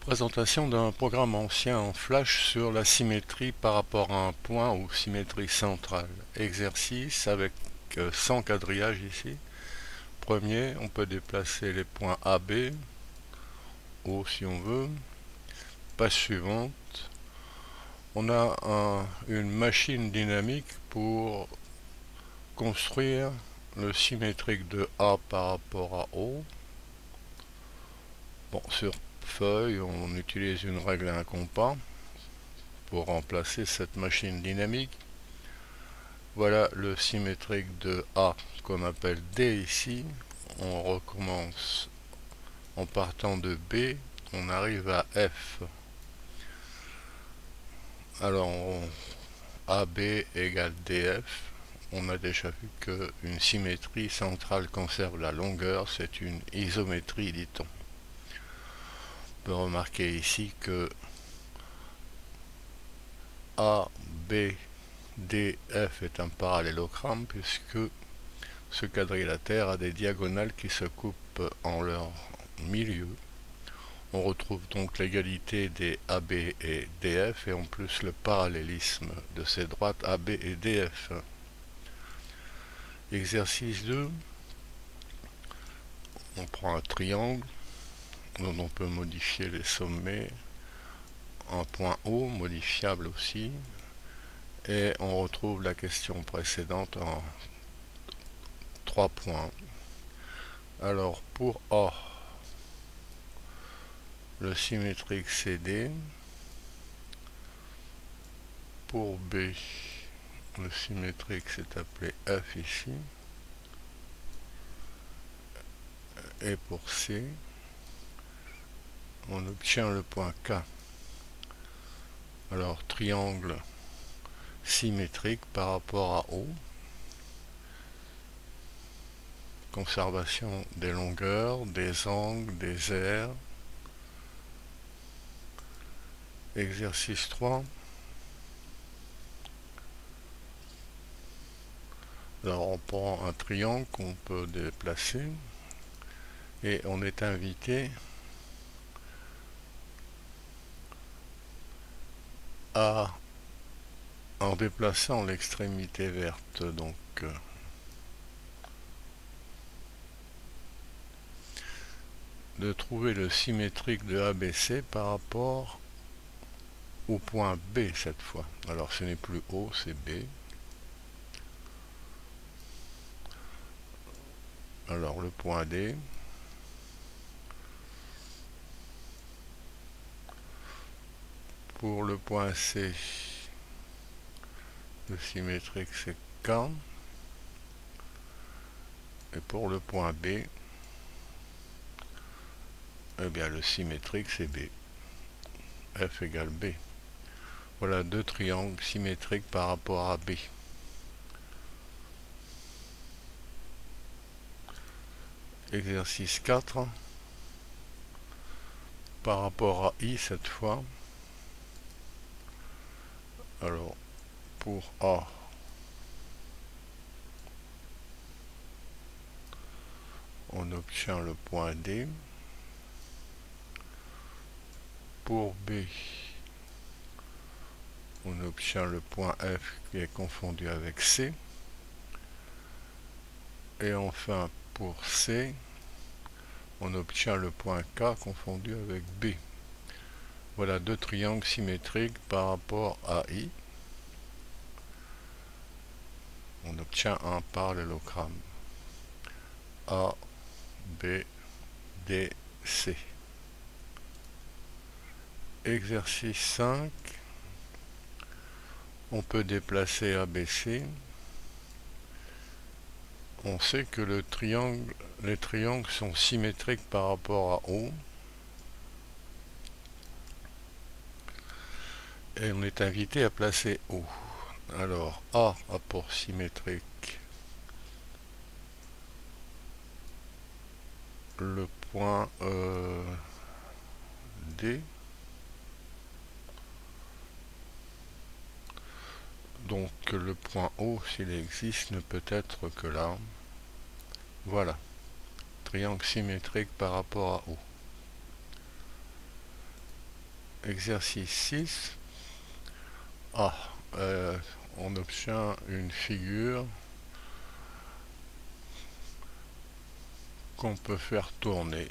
Présentation d'un programme ancien en Flash sur la symétrie par rapport à un point ou symétrie centrale. Exercice avec 100 quadrillages ici. Premier, on peut déplacer les points A, B, O si on veut. Page suivante. On a une machine dynamique pour construire le symétrique de A par rapport à O. Bon, sur feuille, on utilise une règle à un compas pour remplacer cette machine dynamique. Voilà le symétrique de A qu'on appelle D ici. On recommence en partant de B, on arrive à F. Alors AB égale DF. On a déjà vu qu'une symétrie centrale conserve la longueur, c'est une isométrie, dit-on. On peut remarquer ici que AB DF est un parallélogramme puisque ce quadrilatère a des diagonales qui se coupent en leur milieu. On retrouve donc l'égalité des AB et DF et en plus le parallélisme de ces droites AB et DF. Exercice 2. On prend un triangle dont on peut modifier les sommets. Un point O, modifiable aussi. Et on retrouve la question précédente en 3 points. Alors pour A, le symétrique CD. Pour B, le symétrique s'est appelé F ici. Et pour C, on obtient le point K. Alors triangle symétrique par rapport à O. Conservation des longueurs, des angles, des aires. Exercice 3. Alors on prend un triangle qu'on peut déplacer et on est invité à, en déplaçant l'extrémité verte, donc de trouver le symétrique de ABC par rapport au point B cette fois. Alors ce n'est plus O, c'est B. Alors le point D. Pour le point C, le symétrique c'est K. Et pour le point B, eh bien le symétrique c'est B. F égale B. Voilà deux triangles symétriques par rapport à B. Exercice 4. Par rapport à I cette fois. Alors, pour A, on obtient le point D. Pour B, on obtient le point F qui est confondu avec C. Et enfin, pour C, on obtient le point K confondu avec B. Voilà deux triangles symétriques par rapport à I. On obtient un parallélogramme. A, B, D, C. Exercice 5. On peut déplacer ABC. On sait que les triangles sont symétriques par rapport à O. Et on est invité à placer O. Alors A a pour symétrique le point D. Donc le point O, s'il existe, ne peut être que là. Voilà. Triangle symétrique par rapport à O. exercice 6. Ah, on obtient une figure qu'on peut faire tourner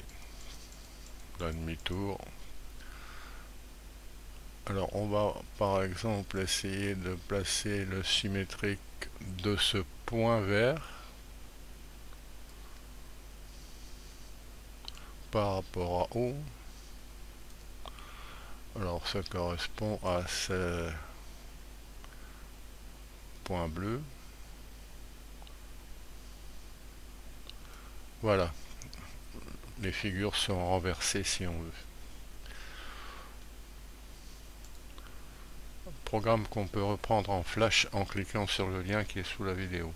d'un demi-tour. Alors on va par exemple essayer de placer le symétrique de ce point vert par rapport à haut. Alors ça correspond à ce point bleu. Voilà, les figures sont renversées si on veut. Programme qu'on peut reprendre en flash en cliquant sur le lien qui est sous la vidéo.